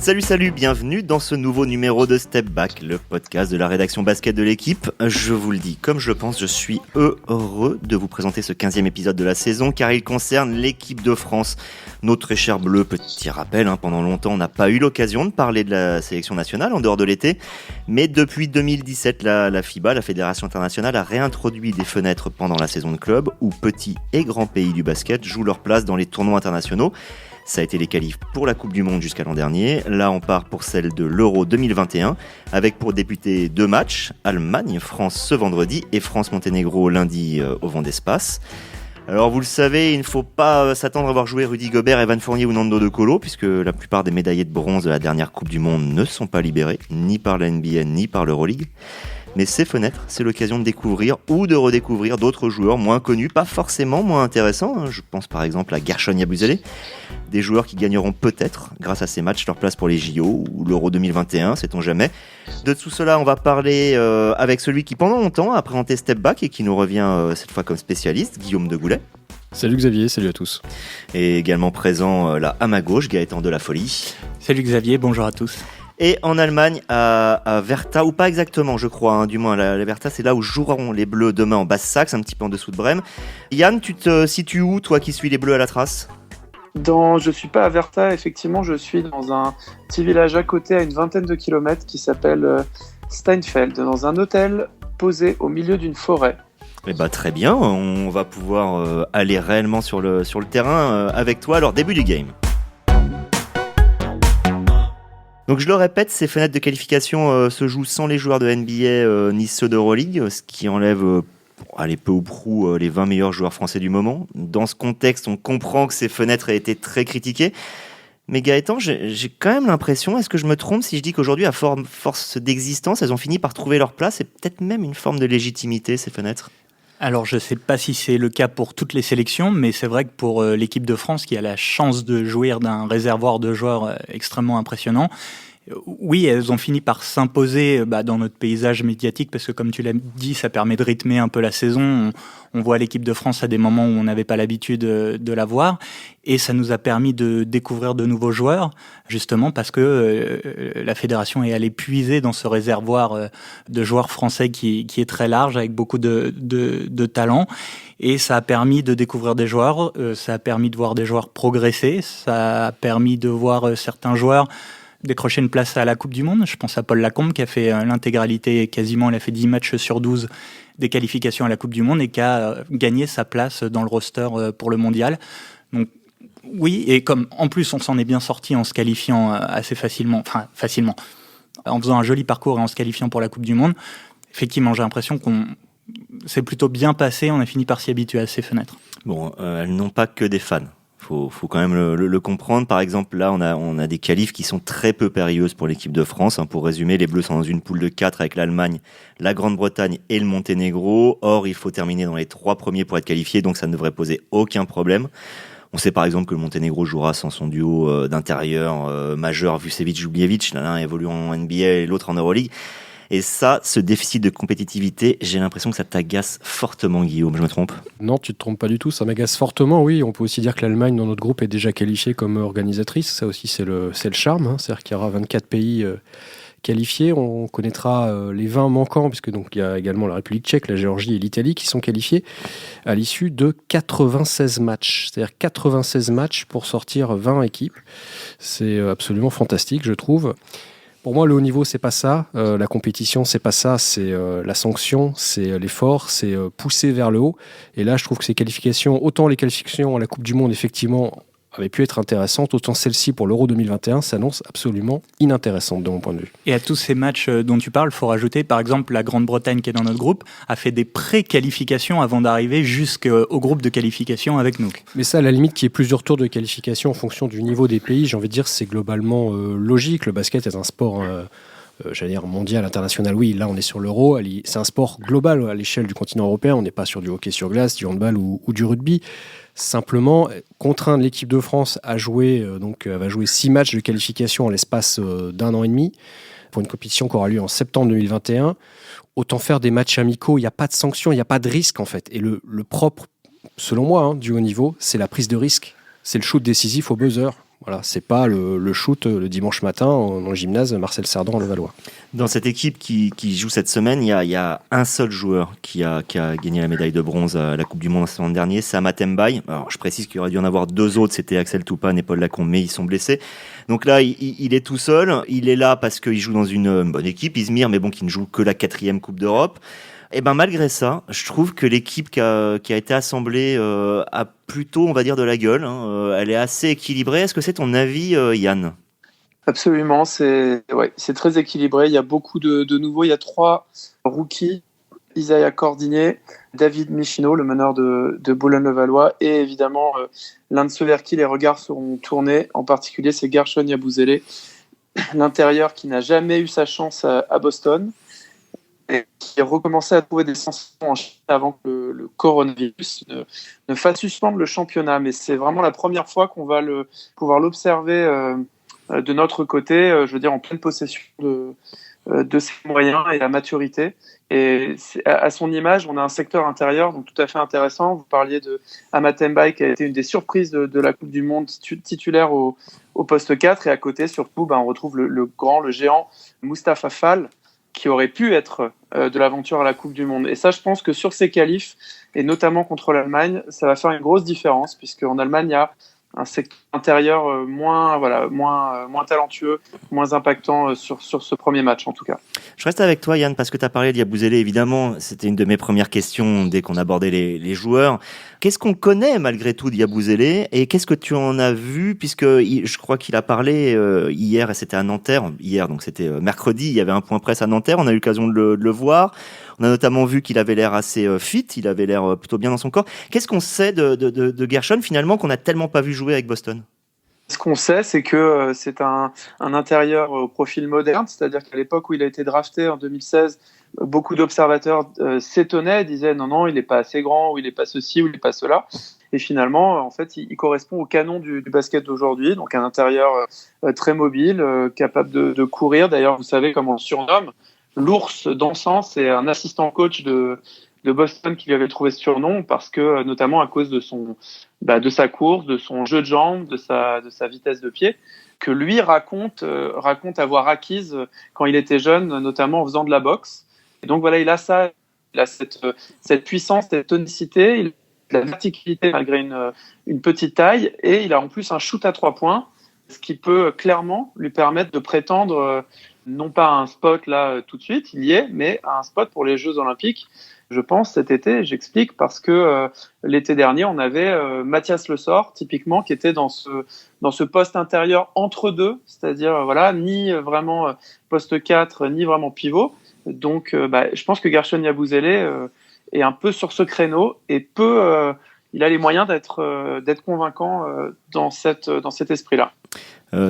Salut, bienvenue dans ce nouveau numéro de Step Back, le podcast de la rédaction basket de l'équipe. Je vous le dis, comme je le pense, je suis heureux de vous présenter ce 15e épisode de la saison car il concerne l'équipe de France. Nos très chers bleus, petit rappel, pendant longtemps on n'a pas eu l'occasion de parler de la sélection nationale en dehors de l'été, mais depuis 2017, la FIBA, la Fédération Internationale, a réintroduit des fenêtres pendant la saison de club où petits et grands pays du basket jouent leur place dans les tournois internationaux. Ça a été les qualifs pour la Coupe du Monde jusqu'à l'an dernier. Là, on part pour celle de l'Euro 2021, avec pour débuter 2 matchs, Allemagne-France ce vendredi et France-Monténégro lundi au Vent d'Espace. Alors vous le savez, il ne faut pas s'attendre à voir jouer Rudy Gobert, Evan Fournier ou Nando De Colo, puisque la plupart des médaillés de bronze de la dernière Coupe du Monde ne sont pas libérés, ni par la NBA, ni par l'Euroleague. Mais ces fenêtres, c'est l'occasion de découvrir ou de redécouvrir d'autres joueurs moins connus, pas forcément moins intéressants. Je pense par exemple à Guerschon Yabusele, des joueurs qui gagneront peut-être, grâce à ces matchs, leur place pour les JO ou l'Euro 2021, sait-on jamais. De tout cela, on va parler avec celui qui pendant longtemps a présenté Step Back et qui nous revient cette fois comme spécialiste, Guillaume Degoulet. Salut Xavier, salut à tous. Et également présent là à ma gauche, Gaëtan de la Folie. Salut Xavier, bonjour à tous. Et en Allemagne, à Wertha, ou pas exactement, je crois, du moins, la Wertha, c'est là où joueront les Bleus demain en Basse-Saxe, un petit peu en dessous de Brême. Yann, tu te situes où, toi qui suis les Bleus à la trace ? Je suis pas à Wertha, effectivement, je suis dans un petit village à côté, à une vingtaine de kilomètres, qui s'appelle Steinfeld, dans un hôtel posé au milieu d'une forêt. Eh ben, très bien, on va pouvoir aller réellement sur le terrain avec toi. Alors, début du game. Donc je le répète, ces fenêtres de qualification se jouent sans les joueurs de NBA ni ceux d'Euroleague, ce qui enlève peu ou prou les 20 meilleurs joueurs français du moment. Dans ce contexte, on comprend que ces fenêtres aient été très critiquées. Mais Gaëtan, j'ai quand même l'impression, est-ce que je me trompe si je dis qu'aujourd'hui, à force d'existence, elles ont fini par trouver leur place et peut-être même une forme de légitimité, ces fenêtres ? Alors, je ne sais pas si c'est le cas pour toutes les sélections, mais c'est vrai que pour l'équipe de France, qui a la chance de jouir d'un réservoir de joueurs extrêmement impressionnant, oui, elles ont fini par s'imposer dans notre paysage médiatique, parce que comme tu l'as dit, ça permet de rythmer un peu la saison. On voit l'équipe de France à des moments où on n'avait pas l'habitude de la voir, et ça nous a permis de découvrir de nouveaux joueurs, justement parce que la fédération est allée puiser dans ce réservoir de joueurs français qui est très large, avec beaucoup de talent. Et ça a permis de découvrir des joueurs, ça a permis de voir des joueurs progresser, ça a permis de voir certains joueurs décrocher une place à la Coupe du Monde. Je pense à Paul Lacombe qui a fait l'intégralité, quasiment, il a fait 10 matchs sur 12 des qualifications à la Coupe du Monde et qui a gagné sa place dans le roster pour le mondial. Donc oui, et comme en plus on s'en est bien sorti en se qualifiant assez facilement, en faisant un joli parcours et en se qualifiant pour la Coupe du Monde, effectivement j'ai l'impression qu'on s'est plutôt bien passé, on a fini par s'y habituer à ces fenêtres. Bon, elles n'ont pas que des fans. Faut quand même le comprendre. Par exemple, là, on a des qualifs qui sont très peu périlleuses pour l'équipe de France. Pour résumer, les Bleus sont dans une poule de 4 avec l'Allemagne, la Grande-Bretagne et le Monténégro. Or, il faut terminer dans les 3 premiers pour être qualifié, donc ça ne devrait poser aucun problème. On sait par exemple que le Monténégro jouera sans son duo d'intérieur majeur Vucevic-Jubljevic, l'un évoluant en NBA et l'autre en Euroleague. Et ça, ce déficit de compétitivité, j'ai l'impression que ça t'agace fortement, Guillaume, je me trompe ? Non, tu te trompes pas du tout, ça m'agace fortement, oui. On peut aussi dire que l'Allemagne, dans notre groupe, est déjà qualifiée comme organisatrice. Ça aussi, c'est le charme. C'est-à-dire qu'il y aura 24 pays qualifiés. On connaîtra les 20 manquants, puisque donc il y a également la République tchèque, la Géorgie et l'Italie qui sont qualifiés à l'issue de 96 matchs. C'est-à-dire 96 matchs pour sortir 20 équipes. C'est absolument fantastique, je trouve. Pour moi, le haut niveau, c'est pas ça. La compétition, c'est pas ça. C'est la sanction, c'est l'effort, c'est pousser vers le haut. Et là, je trouve que ces qualifications, autant les qualifications à la Coupe du Monde, effectivement, avaient pu être intéressantes, autant celle-ci pour l'Euro 2021 s'annonce absolument inintéressante de mon point de vue. Et à tous ces matchs dont tu parles, il faut rajouter, par exemple, la Grande-Bretagne qui est dans notre groupe a fait des pré-qualifications avant d'arriver jusqu'au groupe de qualification avec nous. Mais ça, à la limite, qu'il y ait plusieurs tours de qualification en fonction du niveau des pays, j'ai envie de dire, c'est globalement logique. Le basket est un sport mondial, international, oui, là on est sur l'Euro, c'est un sport global à l'échelle du continent européen, on n'est pas sur du hockey sur glace, du handball ou du rugby. Simplement, contraindre l'équipe de France à jouer, elle va jouer 6 matchs de qualification en l'espace d'1 an et demi, pour une compétition qui aura lieu en septembre 2021, autant faire des matchs amicaux, il n'y a pas de sanction, il n'y a pas de risque en fait. Et le propre, selon moi, du haut niveau, c'est la prise de risque. C'est le shoot décisif au buzzer. Voilà, c'est pas le shoot le dimanche matin dans le gymnase Marcel Cerdan à Levallois. Dans cette équipe qui joue cette semaine, il y a un seul joueur qui a gagné la médaille de bronze à la Coupe du Monde la saison dernière, c'est Amath Mbaye. Alors, je précise qu'il aurait dû en avoir 2 autres, c'était Axel Toupane et Paul Lacombe, mais ils sont blessés. Donc là, il est tout seul. Il est là parce qu'il joue dans une bonne équipe, Izmir, mais bon, qui ne joue que la 4e Coupe d'Europe. Et ben malgré ça, je trouve que l'équipe qui a été assemblée a plutôt, on va dire, de la gueule. Elle est assez équilibrée. Est-ce que c'est ton avis, Yann ? Absolument, c'est très équilibré. Il y a beaucoup de nouveaux. Il y a 3 rookies, Isaiah Cordigné, David Michino, le meneur de Boulogne-le-Valois, et évidemment l'un de ceux vers qui les regards seront tournés, en particulier c'est Gershon Yabusele, l'intérieur qui n'a jamais eu sa chance à Boston, et qui recommençait à trouver des sensations en Chine avant que le coronavirus ne fasse suspendre le championnat. Mais c'est vraiment la première fois qu'on va pouvoir l'observer de notre côté, je veux dire en pleine possession de ses moyens et la maturité. Et à son image, on a un secteur intérieur donc tout à fait intéressant. Vous parliez de Amath Mbaye qui a été une des surprises de la Coupe du Monde, titulaire au poste 4. Et à côté, surtout, on retrouve le géant Mustapha Fall, qui aurait pu être de l'aventure à la Coupe du Monde. Et ça, je pense que sur ces qualifs, et notamment contre l'Allemagne, ça va faire une grosse différence, puisqu'en Allemagne, il y a un secteur intérieur moins talentueux, moins impactant sur ce premier match en tout cas. Je reste avec toi Yann parce que tu as parlé de Yabusele, évidemment, c'était une de mes premières questions dès qu'on abordait les joueurs. Qu'est-ce qu'on connaît malgré tout de Yabusele et qu'est-ce que tu en as vu, puisque je crois qu'il a parlé hier et c'était à Nanterre, donc c'était mercredi, il y avait un point presse à Nanterre, on a eu l'occasion de le voir. On a notamment vu qu'il avait l'air assez fit, il avait l'air plutôt bien dans son corps. Qu'est-ce qu'on sait de Gershon finalement qu'on n'a tellement pas vu jouer avec Boston ? Ce qu'on sait, c'est que c'est un intérieur au profil moderne, c'est-à-dire qu'à l'époque où il a été drafté en 2016, beaucoup d'observateurs s'étonnaient, disaient non, il n'est pas assez grand, ou il n'est pas ceci, ou il n'est pas cela. Et finalement, en fait, il correspond au canon du basket d'aujourd'hui, donc un intérieur très mobile, capable de courir. D'ailleurs, vous savez comment on le surnomme. L'ours dansant, c'est un assistant coach de Boston qui lui avait trouvé ce surnom parce que, notamment à cause de sa course, de son jeu de jambes, de sa vitesse de pied, que lui raconte avoir acquise quand il était jeune, notamment en faisant de la boxe. Et donc voilà, il a cette puissance, cette tonicité, il a de la verticalité malgré une petite taille, et il a en plus un shoot à 3 points, ce qui peut clairement lui permettre de prétendre non pas à un spot là tout de suite, il y est, mais à un spot pour les Jeux Olympiques, je pense, cet été. J'explique parce que l'été dernier, on avait Mathias Le Sort, typiquement, qui était dans ce poste intérieur entre deux, c'est-à-dire ni vraiment poste 4, ni vraiment pivot. Donc, je pense que Gershon Yabusele est un peu sur ce créneau et il a les moyens d'être convaincant dans cet esprit-là.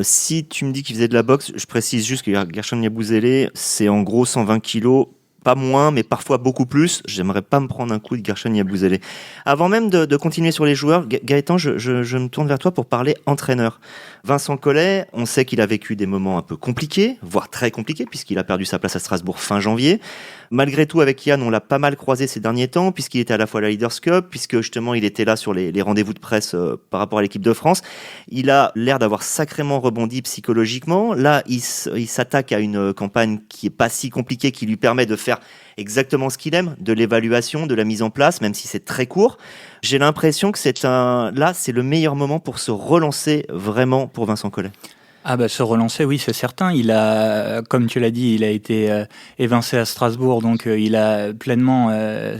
Si tu me dis qu'il faisait de la boxe, je précise juste que Gershon Yabusele, c'est en gros 120 kilos, pas moins, mais parfois beaucoup plus. J'aimerais pas me prendre un coup de Gershon Yabusele. Avant même de continuer sur les joueurs, Gaëtan, je me tourne vers toi pour parler entraîneur. Vincent Collet, on sait qu'il a vécu des moments un peu compliqués, voire très compliqués, puisqu'il a perdu sa place à Strasbourg fin janvier. Malgré tout, avec Yann, on l'a pas mal croisé ces derniers temps, puisqu'il était à la fois à la Leaders Cup, puisque justement il était là sur les rendez-vous de presse par rapport à l'équipe de France. Il a l'air d'avoir sacrément rebondi psychologiquement. Là, il s'attaque à une campagne qui est pas si compliquée, qui lui permet de faire exactement ce qu'il aime, de l'évaluation, de la mise en place, même si c'est très court. J'ai l'impression que c'est le meilleur moment pour se relancer vraiment pour Vincent Collet. Se relancer, oui, c'est certain. Il a, comme tu l'as dit, il a été évincé à Strasbourg, donc il a pleinement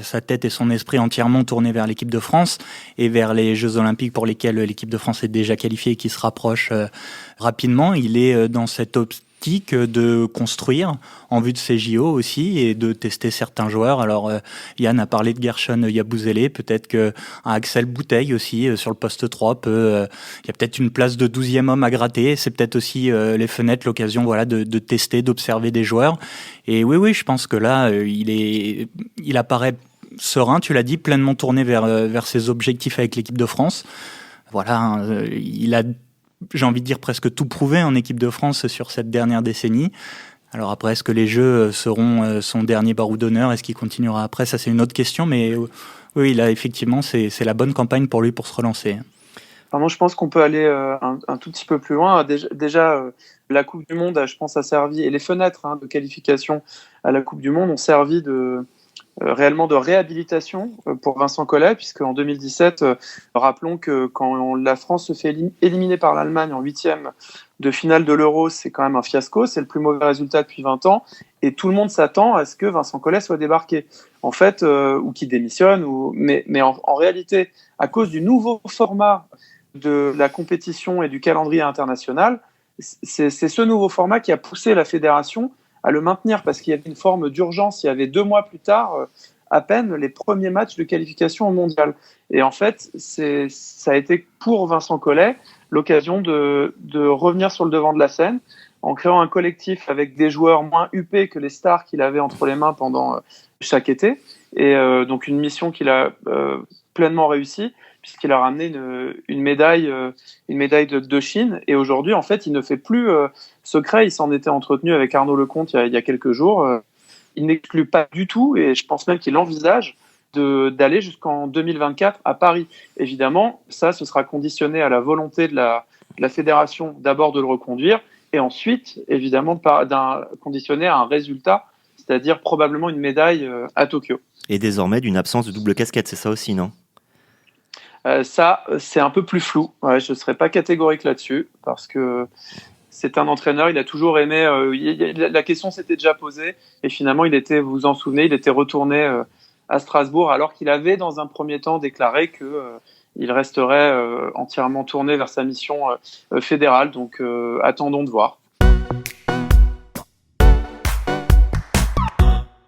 sa tête et son esprit entièrement tournés vers l'équipe de France et vers les Jeux Olympiques pour lesquels l'équipe de France est déjà qualifiée et qui se rapproche rapidement. Il est dans cette optique de construire en vue de ces JO aussi et de tester certains joueurs. Alors Yann a parlé de Gershon Yabusele, peut-être qu'un Axel Bouteille aussi sur le poste 3 il y a peut-être une place de 12e homme à gratter. C'est peut-être aussi les fenêtres, l'occasion de tester, d'observer des joueurs. Et oui, je pense que là il apparaît serein, tu l'as dit, pleinement tourné vers ses objectifs avec l'équipe de France. Il a, j'ai envie de dire, presque tout prouvé en équipe de France sur cette dernière décennie. Alors après, est-ce que les Jeux seront son dernier barreau d'honneur ? Est-ce qu'il continuera après ? Ça, c'est une autre question, mais oui, là, effectivement, c'est la bonne campagne pour lui pour se relancer. Enfin, moi, je pense qu'on peut aller un tout petit peu plus loin. Déjà, la Coupe du Monde, je pense, a servi, et les fenêtres de qualification à la Coupe du Monde ont servi réellement de réhabilitation pour Vincent Collet, puisque en 2017, rappelons que quand la France se fait éliminer par l'Allemagne en 8e de finale de l'Euro, c'est quand même un fiasco, c'est le plus mauvais résultat depuis 20 ans, et tout le monde s'attend à ce que Vincent Collet soit débarqué, en fait, ou qu'il démissionne, mais en réalité, à cause du nouveau format de la compétition et du calendrier international, c'est ce nouveau format qui a poussé la fédération à le maintenir, parce qu'il y avait une forme d'urgence. Il y avait 2 mois plus tard, à peine, les premiers matchs de qualification au mondial. Et en fait, ça a été pour Vincent Collet l'occasion de revenir sur le devant de la scène en créant un collectif avec des joueurs moins huppés que les stars qu'il avait entre les mains pendant chaque été. Et donc une mission qu'il a pleinement réussie, puisqu'il a ramené une médaille de Chine. Et aujourd'hui, en fait, il ne fait plus secret. Il s'en était entretenu avec Arnaud Lecomte il y a quelques jours. Il n'exclut pas du tout, et je pense même qu'il envisage d'aller jusqu'en 2024 à Paris. Évidemment, ce sera conditionné à la volonté de la fédération d'abord de le reconduire, et ensuite, évidemment, conditionné à un résultat, c'est-à-dire probablement une médaille à Tokyo. Et désormais d'une absence de double casquette, c'est ça aussi, non ? Ça, c'est un peu plus flou. Ouais, je ne serais pas catégorique là-dessus, parce que c'est un entraîneur, il a toujours aimé... la question s'était déjà posée, et finalement, vous vous en souvenez, il était retourné à Strasbourg, alors qu'il avait, dans un premier temps, déclaré qu'il resterait entièrement tourné vers sa mission fédérale. Donc, attendons de voir.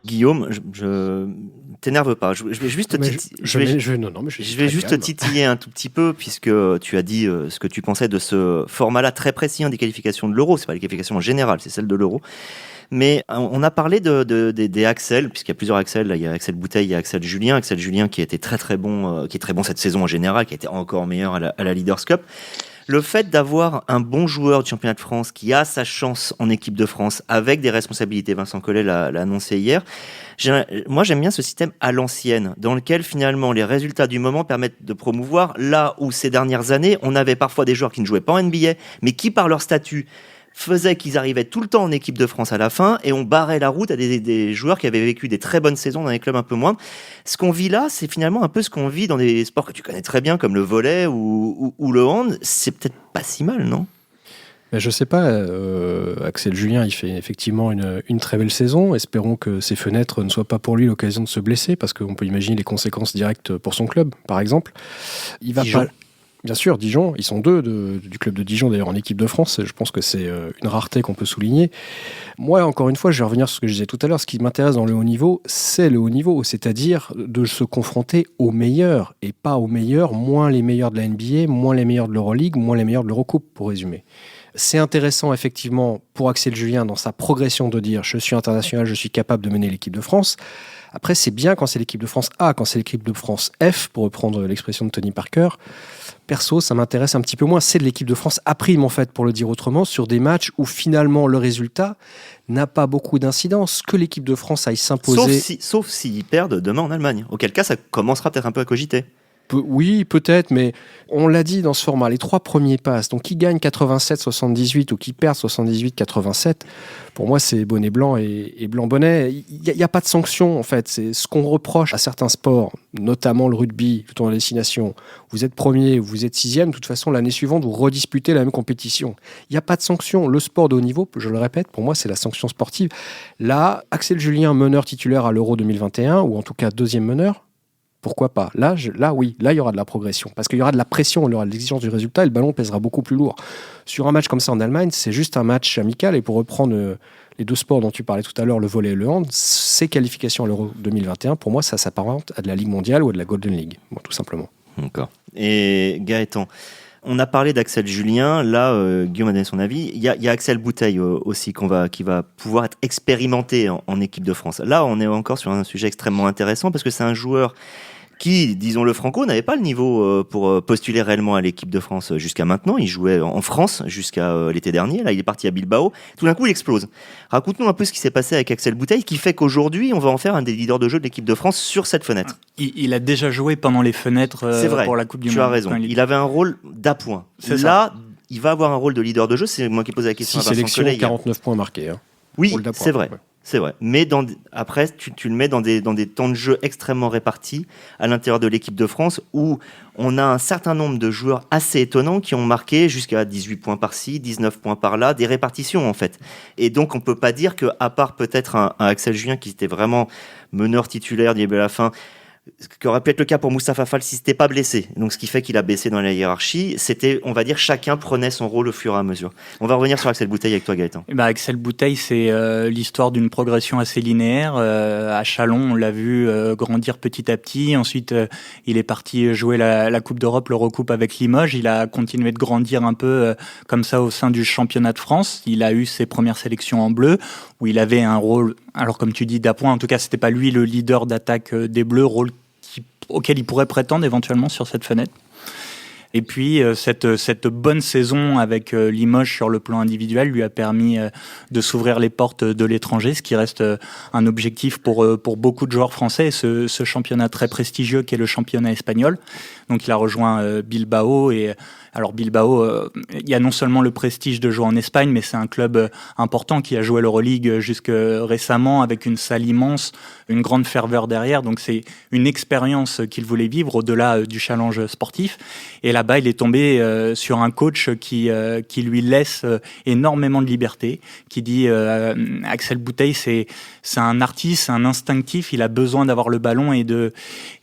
Guillaume, je t'énerve pas. Je vais juste titiller un tout petit peu, puisque tu as dit ce que tu pensais de ce format-là très précis des qualifications de l'Euro. C'est pas les qualifications en général, c'est celle de l'Euro. Mais on a parlé des Axel, puisqu'il y a plusieurs Axel. Là, il y a Axel Bouteille, il y a Axel Julien. Axel Julien qui a été très très bon, qui est très bon cette saison en général, qui a été encore meilleur à la Leaders Cup. Le fait d'avoir un bon joueur du championnat de France qui a sa chance en équipe de France avec des responsabilités, Vincent Collet l'a annoncé hier. Moi, j'aime bien ce système à l'ancienne, dans lequel finalement les résultats du moment permettent de promouvoir, là où ces dernières années, on avait parfois des joueurs qui ne jouaient pas en NBA, mais qui par leur statut faisait qu'ils arrivaient tout le temps en équipe de France à la fin, et on barrait la route à des joueurs qui avaient vécu des très bonnes saisons dans des clubs un peu moindres. Ce qu'on vit là, c'est finalement un peu ce qu'on vit dans des sports que tu connais très bien, comme le volley ou le hand. C'est peut-être pas si mal, non ? Mais je sais pas, Axel Julien, il fait effectivement une très belle saison. Espérons que ces fenêtres ne soient pas pour lui l'occasion de se blesser, parce qu'on peut imaginer les conséquences directes pour son club, par exemple. Il va Dijon. pas... Bien sûr, Dijon, ils sont 2 du club de Dijon d'ailleurs en équipe de France. Je pense que c'est une rareté qu'on peut souligner. Moi, encore une fois, je vais revenir sur ce que je disais tout à l'heure. Ce qui m'intéresse dans le haut niveau, c'est le haut niveau, c'est-à-dire de se confronter aux meilleurs, et pas aux meilleurs, moins les meilleurs de la NBA, moins les meilleurs de l'Euroleague, moins les meilleurs de l'Eurocoupe, pour résumer. C'est intéressant effectivement pour Axel Julien dans sa progression de dire « je suis international, je suis capable de mener l'équipe de France ». Après, c'est bien quand c'est l'équipe de France A, quand c'est l'équipe de France F, pour reprendre l'expression de Tony Parker. Perso, ça m'intéresse un petit peu moins. C'est de l'équipe de France A prime, en fait, pour le dire autrement, sur des matchs où finalement le résultat n'a pas beaucoup d'incidence. Que l'équipe de France aille s'imposer. Sauf s'ils perdent demain en Allemagne. Auquel cas, ça commencera peut-être un peu à cogiter. Oui, peut-être, mais on l'a dit dans ce format, les 3 premiers passes, donc qui gagne 87-78 ou qui perd 78-87, pour moi c'est bonnet blanc et blanc bonnet. Il n'y a pas de sanction en fait, c'est ce qu'on reproche à certains sports, notamment le rugby, tout en destination. Vous êtes premier, vous êtes 6e, de toute façon l'année suivante vous redisputez la même compétition. Il n'y a pas de sanction. Le sport de haut niveau, je le répète, pour moi c'est la sanction sportive. Là, Axel Julien, meneur titulaire à l'Euro 2021, ou en tout cas 2e meneur, pourquoi pas ? Là, oui, là, il y aura de la progression. Parce qu'il y aura de la pression, il y aura de l'exigence du résultat et le ballon pèsera beaucoup plus lourd. Sur un match comme ça en Allemagne, c'est juste un match amical. Et pour reprendre les 2 sports dont tu parlais tout à l'heure, le volley et le hand, ces qualifications à l'Euro 2021, pour moi, ça s'apparente à de la Ligue mondiale ou à de la Golden League, bon, tout simplement. D'accord. Et Gaëtan, on a parlé d'Axel Julien. Là, Guillaume a donné son avis. Il y a Axel Bouteille aussi qui va pouvoir être expérimenté en équipe de France. Là, on est encore sur un sujet extrêmement intéressant parce que c'est un joueur qui, disons-le franco, n'avait pas le niveau pour postuler réellement à l'équipe de France jusqu'à maintenant. Il jouait en France jusqu'à l'été dernier. Là, il est parti à Bilbao. Tout d'un coup, il explose. Raconte-nous un peu ce qui s'est passé avec Axel Bouteille, qui fait qu'aujourd'hui, on va en faire un des leaders de jeu de l'équipe de France sur cette fenêtre. Il a déjà joué pendant les fenêtres pour la Coupe du Monde. Tu as raison. Il avait un rôle d'appoint. Là, il va avoir un rôle de leader de jeu. C'est moi qui posais la question à Vincent Collet. 49 points marqués. Hein. Oui, c'est vrai. Ouais. C'est vrai. Mais après, tu le mets dans des temps de jeu extrêmement répartis à l'intérieur de l'équipe de France où on a un certain nombre de joueurs assez étonnants qui ont marqué jusqu'à 18 points par-ci, 19 points par-là, des répartitions en fait. Et donc, on ne peut pas dire qu'à part peut-être un Axel Julien qui était vraiment meneur titulaire du début à la fin, ce qui aurait pu être le cas pour Moustapha Fall si c'était pas blessé. Donc, ce qui fait qu'il a baissé dans la hiérarchie, c'était, on va dire, chacun prenait son rôle au fur et à mesure. On va revenir sur Axel Bouteille avec toi, Gaëtan. Axel Bouteille, c'est l'histoire d'une progression assez linéaire. À Châlons, on l'a vu grandir petit à petit. Ensuite, il est parti jouer la Coupe d'Europe, l'Eurocoupe avec Limoges. Il a continué de grandir un peu comme ça au sein du championnat de France. Il a eu ses premières sélections en bleu, où il avait un rôle, alors comme tu dis, d'appoint. En tout cas, c'était pas lui le leader d'attaque des Bleus, rôle auquel il pourrait prétendre éventuellement sur cette fenêtre. Et puis, cette bonne saison avec Limoges sur le plan individuel lui a permis de s'ouvrir les portes de l'étranger, ce qui reste un objectif pour beaucoup de joueurs français, ce championnat très prestigieux qu'est le championnat espagnol. Donc, il a rejoint Bilbao. Et alors, Bilbao, il y a non seulement le prestige de jouer en Espagne, mais c'est un club important qui a joué l'Euroleague jusque récemment avec une salle immense, une grande ferveur derrière. Donc, c'est une expérience qu'il voulait vivre au-delà du challenge sportif. Et là-bas, il est tombé sur un coach qui lui laisse énormément de liberté, qui dit Axel Bouteille, c'est un artiste, c'est un instinctif, il a besoin d'avoir le ballon et de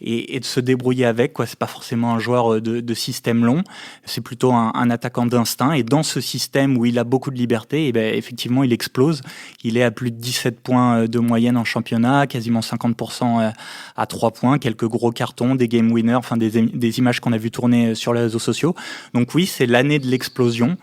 se débrouiller avec, quoi. C'est pas forcément un joueur de système long, c'est plutôt un attaquant d'instinct. Et dans ce système où il a beaucoup de liberté, effectivement, il explose. Il est à plus de 17 points de moyenne en championnat, quasiment 50% à 3 points, quelques gros cartons, des game winners, enfin des images qu'on a vu tourner sur les réseaux sociaux. Donc oui, c'est l'année de l'explosion.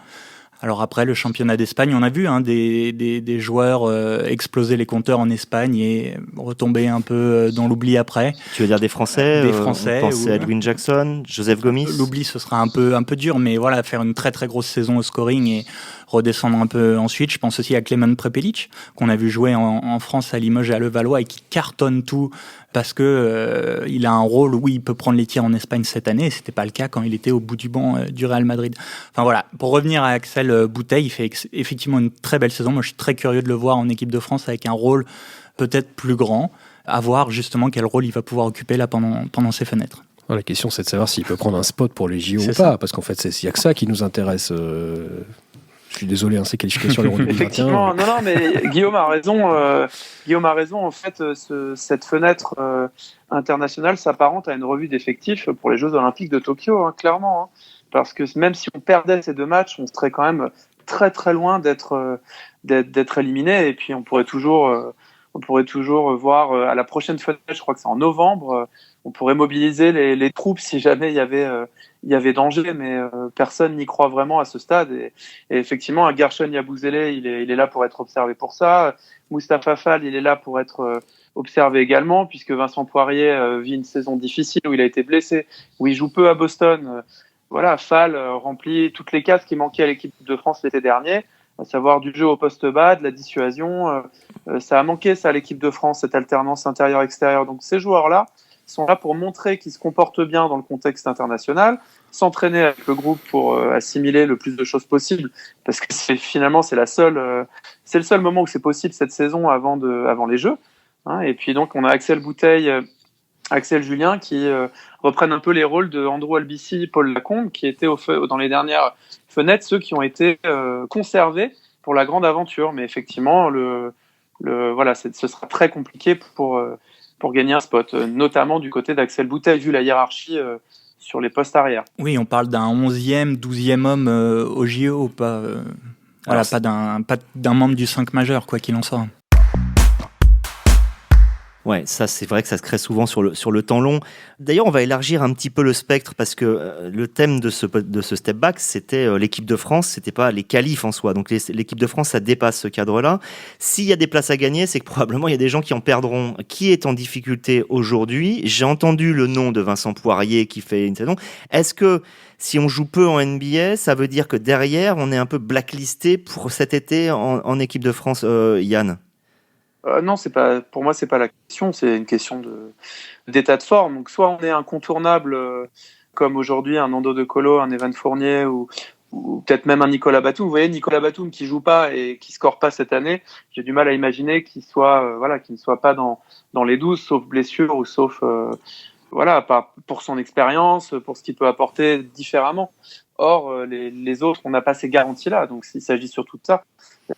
Alors après, le championnat d'Espagne, on a vu des joueurs exploser les compteurs en Espagne et retomber un peu dans l'oubli après. Tu veux dire des Français? Des Français. On pense à Edwin Jackson, Joseph Gomis. L'oubli, ce sera un peu dur, mais voilà, faire une très très grosse saison au scoring et redescendre un peu ensuite. Je pense aussi à Klemen Prepelic, qu'on a vu jouer en France à Limoges et à Levallois et qui cartonne tout parce que il a un rôle où il peut prendre les tirs en Espagne cette année. Et c'était pas le cas quand il était au bout du banc du Real Madrid. Enfin voilà, pour revenir à Axel Bouteille, il fait effectivement une très belle saison. Moi, je suis très curieux de le voir en équipe de France avec un rôle peut-être plus grand, à voir justement quel rôle il va pouvoir occuper là pendant ces fenêtres. La question, c'est de savoir s'il peut prendre un spot pour les JO ou pas, parce qu'en fait, il n'y a que ça qui nous intéresse. Je suis désolé, ces qualifications à l'Euro 2021. Effectivement, non, mais Guillaume a raison. En fait, cette fenêtre internationale s'apparente à une revue d'effectifs pour les Jeux Olympiques de Tokyo, clairement. Parce que même si on perdait ces 2 matchs, on serait quand même très très loin d'être éliminé. Et puis on pourrait toujours voir à la prochaine fenêtre, je crois que c'est en novembre, on pourrait mobiliser les troupes si jamais il y avait danger, mais personne n'y croit vraiment à ce stade. Et effectivement, Gershon Yabusele, il est là pour être observé pour ça. Moustapha Fall, il est là pour être observé également, puisque Vincent Poirier vit une saison difficile où il a été blessé, où il joue peu à Boston. Voilà, Fall remplit toutes les cases qui manquaient à l'équipe de France l'été dernier, à savoir du jeu au poste bas, de la dissuasion. Ça a manqué ça à l'équipe de France, cette alternance intérieure-extérieure. Donc ces joueurs-là sont là pour montrer qu'ils se comportent bien dans le contexte international, s'entraîner avec le groupe pour assimiler le plus de choses possible, parce que c'est le seul moment où c'est possible cette saison avant les Jeux. Et puis donc on a Axel Bouteille, Axel Julien qui reprennent un peu les rôles de Andrew Albici, Paul Lacombe, qui étaient dans les dernières fenêtres ceux qui ont été conservés pour la grande aventure. Mais effectivement, ce sera très compliqué pour gagner un spot, notamment du côté d'Axel Bouteille, vu la hiérarchie sur les postes arrière. Oui, on parle d'un 11e, 12e homme au JO, pas d'un membre du 5 majeur, quoi qu'il en soit. Ouais, ça c'est vrai que ça se crée souvent sur le temps long. D'ailleurs, on va élargir un petit peu le spectre parce que le thème de ce step back, c'était l'équipe de France, c'était pas les qualifs en soi. Donc l'équipe de France, ça dépasse ce cadre-là. S'il y a des places à gagner, c'est que probablement il y a des gens qui en perdront. Qui est en difficulté aujourd'hui? J'ai entendu le nom de Vincent Poirier qui fait une saison. Est-ce que si on joue peu en NBA, ça veut dire que derrière, on est un peu blacklisté pour cet été en équipe de France, Yann? Non, pour moi, c'est pas la question, c'est une question d'état de forme. Donc, soit on est incontournable, comme aujourd'hui un Nando De Colo, un Evan Fournier ou peut-être même un Nicolas Batum. Vous voyez, Nicolas Batum qui joue pas et qui score pas cette année, j'ai du mal à imaginer qu'il ne soit pas dans les 12, sauf blessure ou sauf, pas pour son expérience, pour ce qu'il peut apporter différemment. Or, les autres, on n'a pas ces garanties-là. Donc, il s'agit surtout de ça.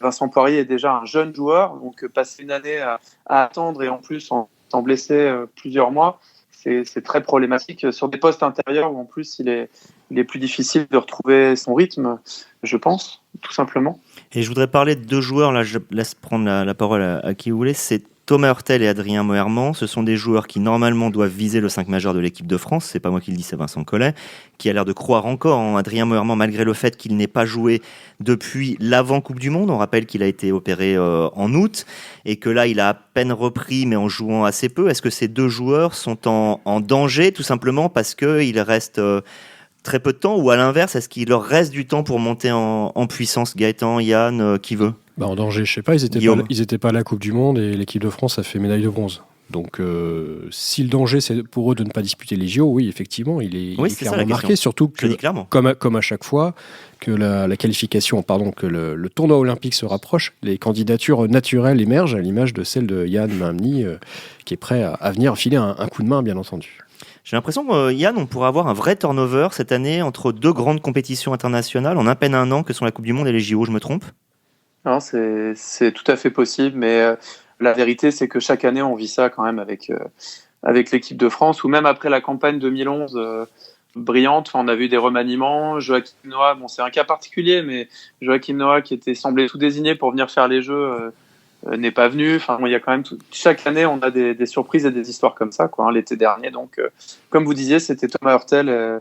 Vincent Poirier est déjà un jeune joueur, donc passer une année à attendre et en plus en étant blessé plusieurs mois, c'est très problématique sur des postes intérieurs où en plus il est plus difficile de retrouver son rythme, je pense, tout simplement. Et je voudrais parler de deux joueurs, là je laisse prendre la parole à qui vous voulez, c'est Thomas Hurtel et Adrien Moerman. Ce sont des joueurs qui normalement doivent viser le 5 majeur de l'équipe de France, c'est pas moi qui le dis, c'est Vincent Collet, qui a l'air de croire encore en Adrien Moerman malgré le fait qu'il n'ait pas joué depuis l'avant-Coupe du Monde. On rappelle qu'il a été opéré en août et que là il a à peine repris mais en jouant assez peu. Est-ce que ces deux joueurs sont en danger tout simplement parce qu'il reste très peu de temps, ou à l'inverse, est-ce qu'il leur reste du temps pour monter en puissance? Gaëtan, Yann, qui veut? En danger, je sais pas, ils étaient pas à la Coupe du Monde et l'équipe de France a fait médaille de bronze. Donc, si le danger c'est pour eux de ne pas disputer les JO, oui, effectivement, il est clairement marqué, surtout que, comme à chaque fois, que la qualification, que le tournoi olympique se rapproche, les candidatures naturelles émergent, à l'image de celle de Yann Mamni, qui est prêt à venir filer un coup de main, bien entendu. J'ai l'impression, Yann, on pourrait avoir un vrai turnover cette année entre deux grandes compétitions internationales en à peine un an que sont la Coupe du Monde et les JO, je me trompe? Non, c'est tout à fait possible, mais la vérité, c'est que chaque année, on vit ça quand même avec l'équipe de France, ou même après la campagne 2011 brillante, on a vu des remaniements. Joachim Noah, c'est un cas particulier, mais Joachim Noah, qui semblait tout désigné pour venir faire les Jeux, n'est pas venu. Il y a quand même chaque année, on a des surprises et des histoires comme ça, l'été dernier. Donc, comme vous disiez, c'était Thomas Hurtel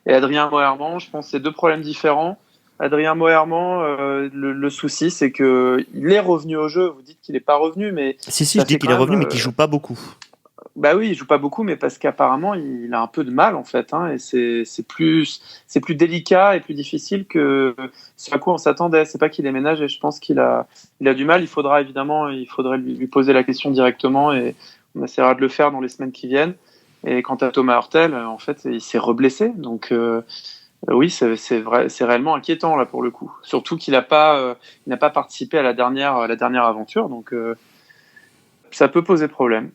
et Adrien Moerman. Je pense que c'est deux problèmes différents. Adrien Moerman, le souci, c'est que il est revenu au jeu. Vous dites qu'il n'est pas revenu, mais si, je dis qu'il est revenu, mais qu'il joue pas beaucoup. Bah oui, il joue pas beaucoup, mais parce qu'apparemment il a un peu de mal en fait, et c'est plus délicat et plus difficile que ce à quoi on s'attendait. C'est pas qu'il est ménagé, je pense qu'il a du mal. Il faudrait lui poser la question directement et on essaiera de le faire dans les semaines qui viennent. Et quant à Thomas Hurtel, en fait, il s'est reblessé, donc oui, c'est vrai, c'est réellement inquiétant là pour le coup. Surtout qu'il n'a pas participé à la dernière aventure, donc. Ça peut poser problème.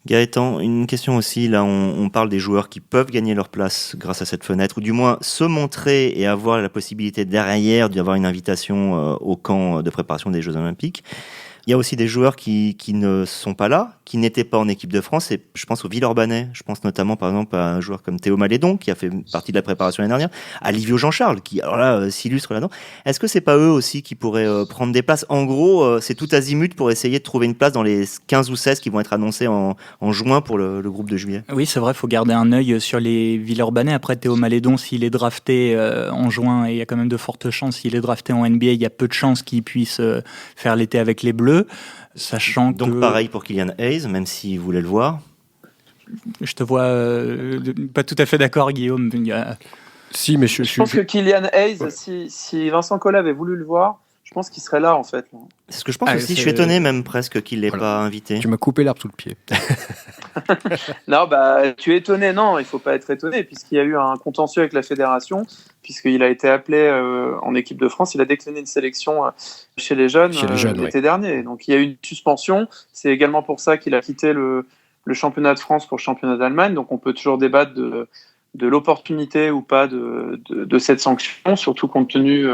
Gaëtan, une question aussi. Là, on parle des joueurs qui peuvent gagner leur place grâce à cette fenêtre, ou du moins se montrer et avoir la possibilité derrière d'avoir une invitation au camp de préparation des Jeux Olympiques. Il y a aussi des joueurs qui ne sont pas là, qui n'étaient pas en équipe de France, et je pense aux Villeurbanais. Je pense notamment, par exemple, à un joueur comme Théo Malédon, qui a fait partie de la préparation l'année dernière, à Livio Jean-Charles, qui, alors là, s'illustre là-dedans. Est-ce que c'est pas eux aussi qui pourraient prendre des places? En gros, c'est tout azimut pour essayer de trouver une place dans les 15 ou 16 qui vont être annoncés en juin pour le groupe de juillet. Oui, c'est vrai, il faut garder un œil sur les Villeurbanais. Après, Théo Malédon, s'il est drafté en juin, et il y a quand même de fortes chances, s'il est drafté en NBA, il y a peu de chances qu'il puisse faire l'été avec les Bleus. Sachant donc pareil pour Killian Hayes, même s'il voulait le voir. Je te vois pas tout à fait d'accord, Guillaume. Si, mais je pense que Killian Hayes, si Vincent Collet avait voulu le voir, je pense qu'il serait là en fait. C'est ce que je pense aussi. Je suis étonné même presque qu'il l'ait pas invité. Tu m'as coupé l'herbe sous le pied. Non, tu es étonné. Non, il faut pas être étonné puisqu'il y a eu un contentieux avec la fédération, puisqu'il a été appelé en équipe de France. Il a décliné une sélection chez les jeunes l'été dernier. Donc il y a eu une suspension. C'est également pour ça qu'il a quitté le championnat de France pour le championnat d'Allemagne. Donc on peut toujours débattre de l'opportunité ou pas de cette sanction, surtout compte tenu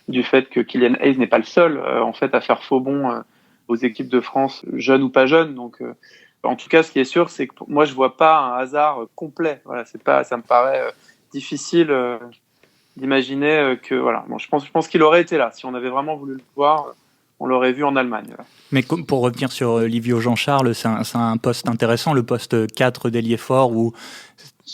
du fait que Killian Hayes n'est pas le seul en fait à faire faux bond aux équipes de France, jeunes ou pas jeunes. Donc en tout cas, ce qui est sûr, c'est que moi je vois pas un hasard complet. Voilà, ça me paraît difficile d'imaginer que voilà. Bon, je pense qu'il aurait été là si on avait vraiment voulu le voir. on l'aurait vu en Allemagne. Mais pour revenir sur Livio Jean-Charles, c'est un poste intéressant, le poste 4 d'ailier fort, où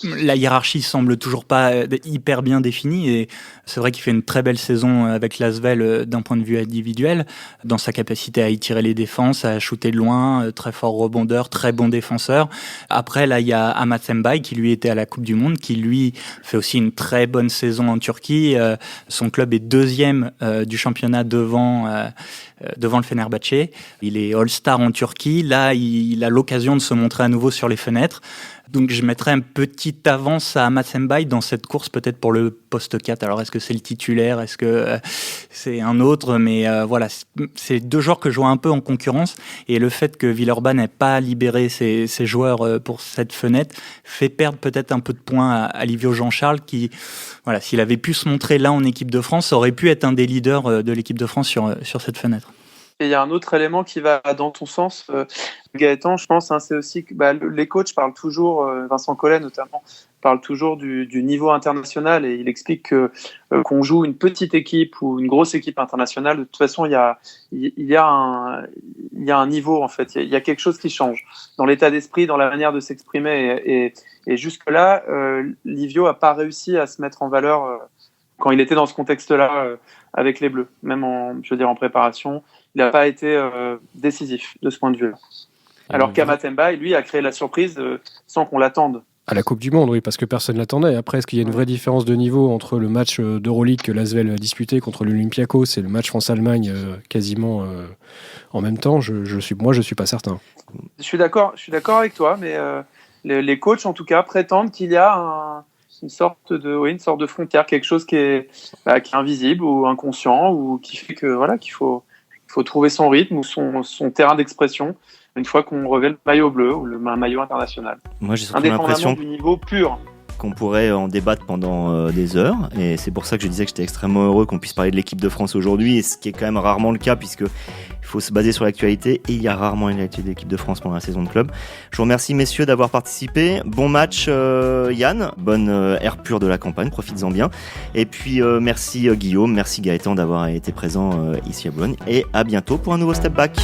la hiérarchie semble toujours pas hyper bien définie, et c'est vrai qu'il fait une très belle saison avec l'Asvel d'un point de vue individuel, dans sa capacité à étirer les défenses, à shooter de loin, très fort rebondeur, très bon défenseur. Après, là, il y a Amat Sembay qui lui était à la Coupe du Monde, qui lui fait aussi une très bonne saison en Turquie. Son club est deuxième du championnat devant le Fenerbahçe. Il est All-Star en Turquie. Là, il a l'occasion de se montrer à nouveau sur les fenêtres. Donc je mettrais une petite avance à Amat Sembay dans cette course, peut-être pour le poste 4. Alors est-ce que c'est le titulaire, est-ce que c'est un autre, mais voilà, c'est deux joueurs que je vois un peu en concurrence, et le fait que Villeurbanne n'ait pas libéré ses joueurs pour cette fenêtre fait perdre peut-être un peu de points à Livio Jean-Charles, qui, voilà, s'il avait pu se montrer là en équipe de France, aurait pu être un des leaders de l'équipe de France sur cette fenêtre. Et il y a un autre élément qui va dans ton sens, Gaëtan, je pense, c'est aussi que les coachs parlent toujours, Vincent Collet notamment, parle toujours du niveau international, et il explique que qu'on joue une petite équipe ou une grosse équipe internationale, de toute façon, il y a un niveau, en fait, il y a quelque chose qui change dans l'état d'esprit, dans la manière de s'exprimer, et jusque-là, Livio a pas réussi à se mettre en valeur quand il était dans ce contexte-là avec les Bleus, même en préparation. Il n'a pas été décisif de ce point de vue-là. Alors qu'Amat Sembay, lui, a créé la surprise sans qu'on l'attende. À la Coupe du Monde, oui, parce que personne ne l'attendait. Après, est-ce qu'il y a une vraie différence de niveau entre le match d'Euroleague que l'Asvel a disputé contre l'Olympiakos et le match France-Allemagne quasiment en même temps? Je suis pas certain. Je suis d'accord avec toi, mais les coachs, en tout cas, prétendent qu'il y a une sorte de frontière, quelque chose qui est invisible ou inconscient, ou qui fait que qu'il faut trouver son rythme ou son terrain d'expression une fois qu'on revêt le maillot bleu ou le maillot international. Moi, j'ai surtout l'impression du niveau pur. Qu'on pourrait en débattre pendant des heures, et c'est pour ça que je disais que j'étais extrêmement heureux qu'on puisse parler de l'équipe de France aujourd'hui, et ce qui est quand même rarement le cas, puisque il faut se baser sur l'actualité, et il y a rarement une actualité de l'équipe de France pendant la saison de club. Je vous remercie messieurs d'avoir participé. Bon match Yann, bonne air pure de la campagne, profites-en bien, et puis merci Guillaume, merci Gaëtan d'avoir été présent ici à Boulogne, et à bientôt pour un nouveau Step Back.